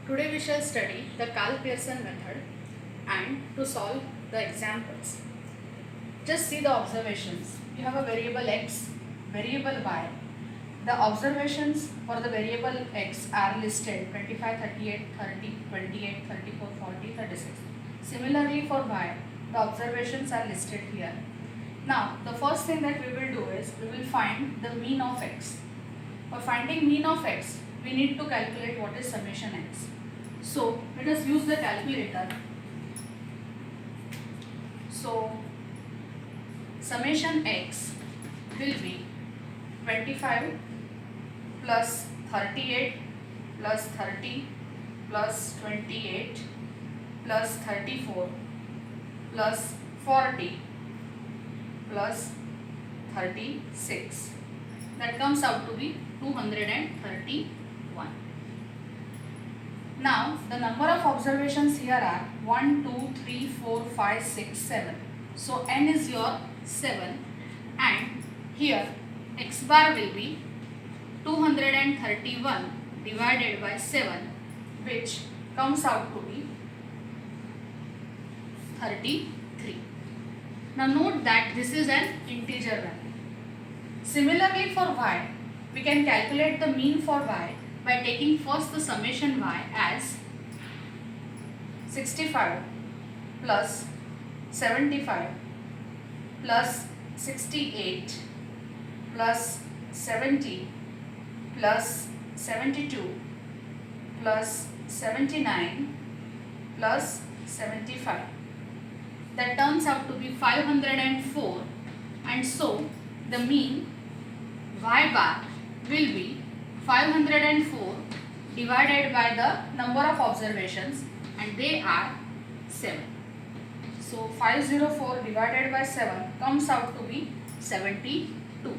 Today we shall study the Karl Pearson method and to solve the examples. Just see the observations. You have a variable x, variable y. The observations for the variable x are listed 25, 38, 30, 28, 34, 40, 36. Similarly for y, the observations are listed here. Now the first thing that we will do is we will find the mean of x. For finding mean of x, we need to calculate what is summation x. So let us use the calculator. So summation x will be 25 plus 38 plus 30 plus 28 plus 34 plus 40 plus 36. That comes out to be 231. Now the number of observations here are 1, 2, 3, 4, 5, 6, 7. So n is your 7 and here x bar will be 231 divided by 7, which comes out to be 33. Now note that this is an integer value. Similarly for y, we can calculate the mean for y by taking first the summation y as 65 plus 75 plus 68 plus 70 plus 72 plus 79 plus 75. That turns out to be 504, and so the mean y bar will be 504 divided by the number of observations, and they are 7. So 504 divided by 7 comes out to be 72.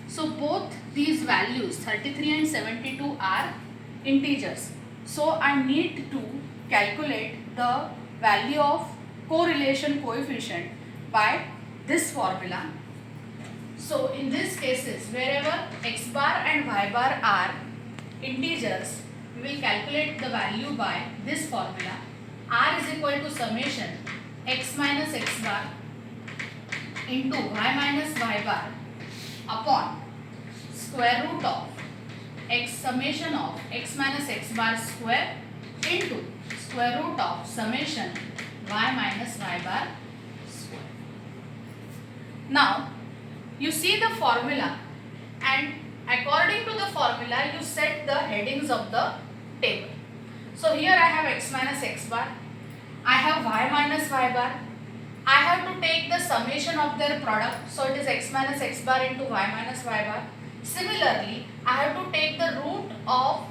So both these values 33 and 72 are integers. So I need to calculate the value of correlation coefficient by this formula. So in these cases, wherever x bar and y bar are integers, we will calculate the value by this formula. R is equal to summation x minus x bar into y minus y bar upon square root of x summation of x minus x bar square into square root of summation y minus y bar square. Now you see the formula, and according to the formula you set the headings of the table. So here I have x minus x bar, I have y minus y bar. I have to take the summation of their product, so it is x minus x bar into y minus y bar. Similarly, I have to take the root of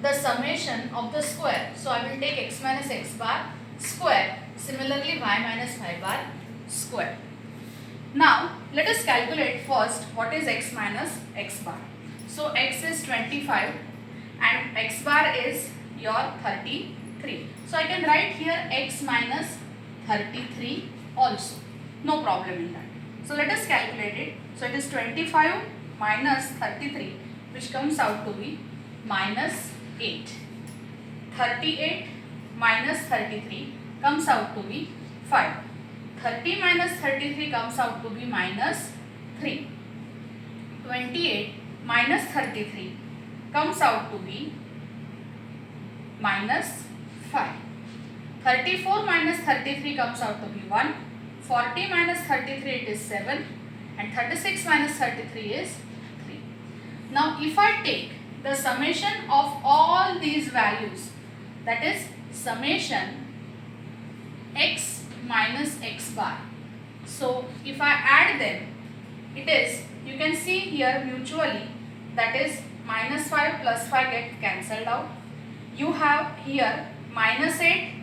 the summation of the square, so I will take x minus x bar square. Similarly, y minus y bar square. Now let us calculate first what is x minus x bar. So x is 25 and x bar is your 33. So I can write here x minus 33 also. No problem in that. So let us calculate it. So it is 25 minus 33, which comes out to be minus 8. 38 minus 33 comes out to be 5. 30 minus 33 comes out to be minus 3. 28 minus 33 comes out to be minus 5. 34 minus 33 comes out to be 1. 40 minus 33 it is 7. And 36 minus 33 is 3. Now if I take the summation of all these values, that is summation x minus x bar. So if I add them, it is, you can see here mutually, that is minus 5 plus 5 get cancelled out. You have here minus 8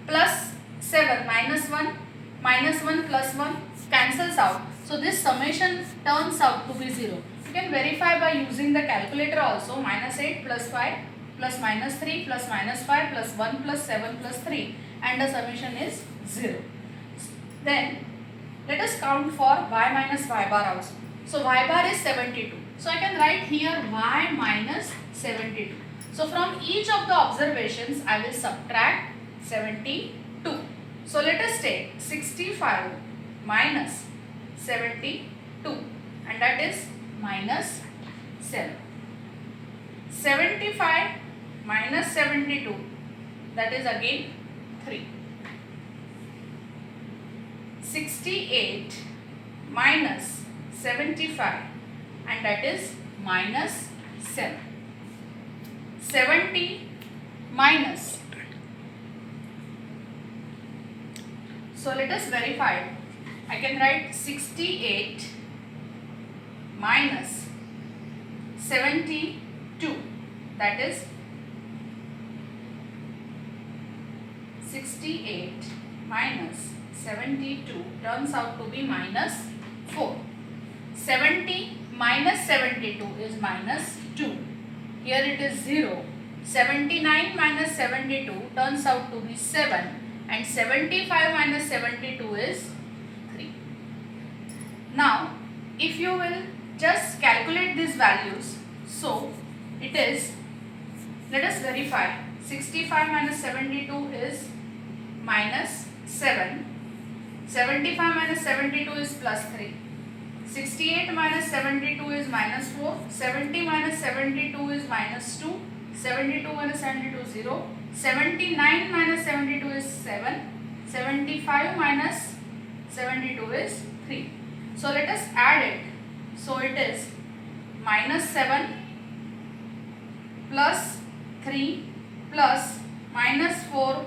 plus 7 minus 1 plus 1 cancels out. So this summation turns out to be 0. You can verify by using the calculator also. Minus 8 plus 5 plus minus 3 plus minus 5 plus 1 plus 7 plus 3, and the summation is 0. Then let us count for y minus y bar also. So y bar is 72. So I can write here y minus 72. So from each of the observations I will subtract 72. So let us take 65 minus 72 and that is minus 7. 75 minus 72 that is again 3. 68 minus 75 and that is minus 7. 70 minus. So let us verify. I can write 68 minus 72 that is 68 minus 72 turns out to be minus 4. 70 minus 72 is minus 2. Here it is 0. 79 minus 72 turns out to be 7 and 75 minus 72 is 3. Now if you will just calculate these values, so it is, let us verify, 65 minus 72 is minus 7, 75 minus 72 is plus 3, 68 minus 72 is minus 4, 70 minus 72 is minus 2, 72 minus 72 is 0, 79 minus 72 is 7, 75 minus 72 is 3. So let us add it. So it is minus 7 plus 3 plus minus 4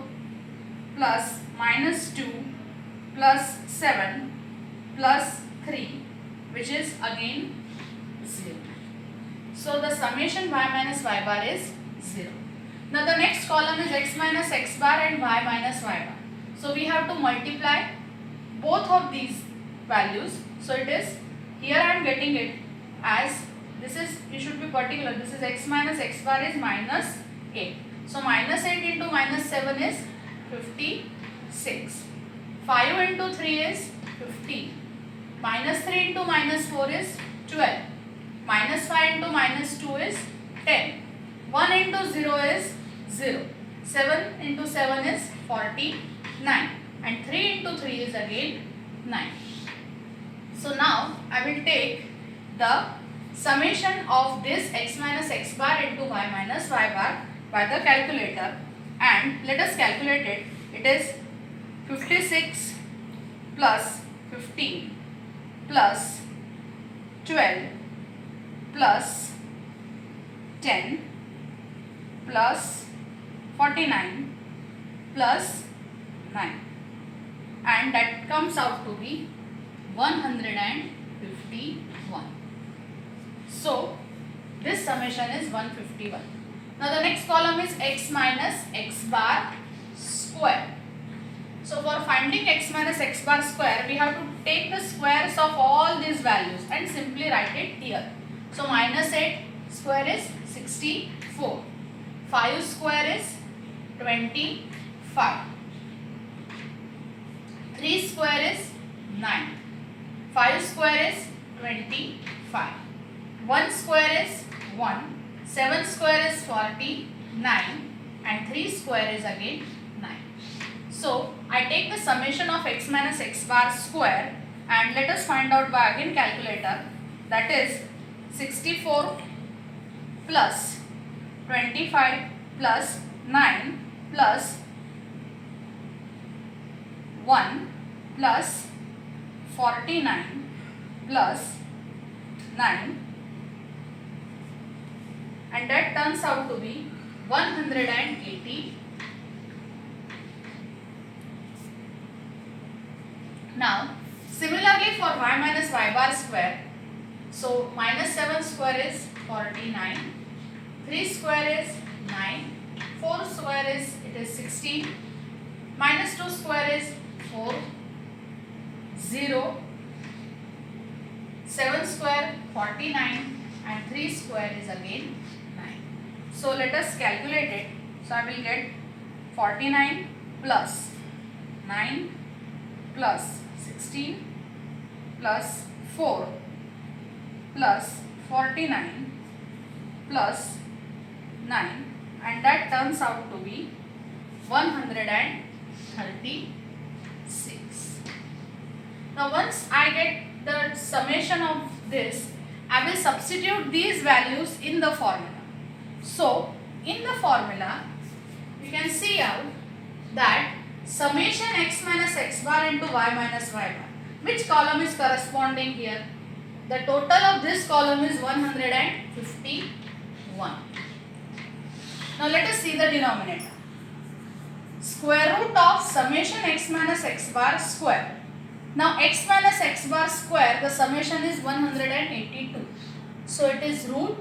plus minus 2 plus 7 plus 3, which is again 0. So the summation y minus y bar is 0. Now the next column is x minus x bar and y minus y bar. So we have to multiply both of these values. So it is, here I am getting it as, this is, you should be particular, this is x minus x bar is minus 8. So minus 8 into minus 7 is 56. 5 into 3 is 15. Minus 3 into minus 4 is 12. Minus 5 into minus 2 is 10. 1 into 0 is 0. 7 into 7 is 49. And 3 into 3 is again 9. So now I will take the summation of this x minus x bar into y minus y bar by the calculator and let us calculate it. It is 56 plus 15 plus 12 plus 10 plus 49 plus 9 and that comes out to be 151. So this summation is 151. Now the next column is x minus x bar square. So for finding x minus x bar square, we have to take the squares of all these values and simply write it here. So minus 8 square is 64. 5 square is 25. 3 square is 9. 5 square is 25. 1 square is 1. 7 square is 49 and 3 square is again 9. So I take the summation of x minus x bar square and let us find out by again calculator, that is 64 plus 25 plus 9 plus 1 plus 49 plus 9 and that turns out to be 180. Now similarly for y minus y bar square, so minus 7 square is 49, 3 square is 9, 4 square is, it is 16, minus 2 square is 4, 0, 7 square 49 and 3 square is again 9. So let us calculate it. So I will get 49 plus 9 plus 16 plus 4 plus 49 plus 9 and that turns out to be 136. Now once I get the summation of this, I will substitute these values in the formula. So in the formula, you can see out that summation x minus x bar into y minus y bar. Which column is corresponding here? The total of this column is 151. Now let us see the denominator. Square root of summation x minus x bar square. Now x minus x bar square, the summation is 182. So it is root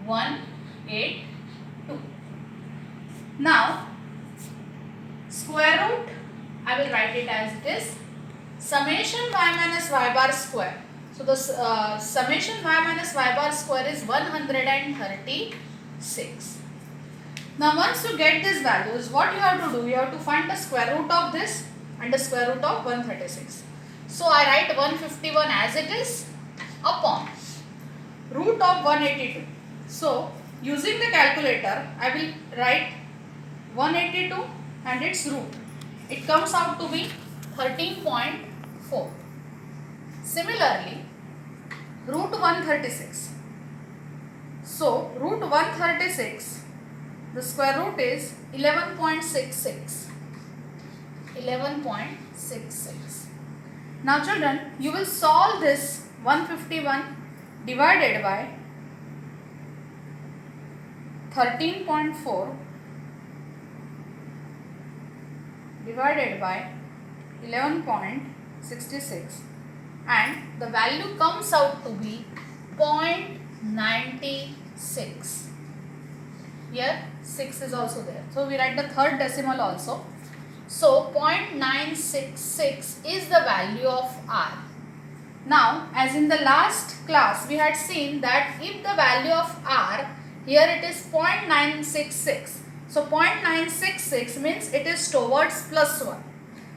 182. Now square root, I will write it as it is, summation y minus y bar square. So the summation y minus y bar square is 136. Now once you get these values, what you have to do? You have to find the square root of this and the square root of 136. So I write 151 as it is upon root of 182. So using the calculator, I will write 182 and its root. It comes out to be 13.4. Similarly, root 136. So root 136, the square root is 11.66. 11.66. Now children, you will solve this 151 divided by 13.4 divided by 11.66, and the value comes out to be 0.96. Here 6 is also there. So we write the third decimal also. So 0.966 is the value of R. Now as in the last class we had seen that if the value of R, here it is 0.966. So 0.966 means it is towards plus 1.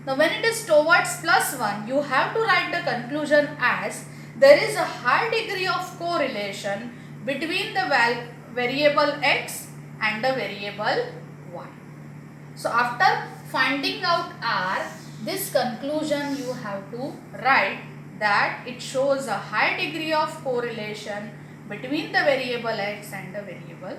Now when it is towards plus 1, you have to write the conclusion as there is a high degree of correlation between the variable x and the variable y. So after finding out R, this conclusion you have to write that it shows a high degree of correlation between the variable x and the variable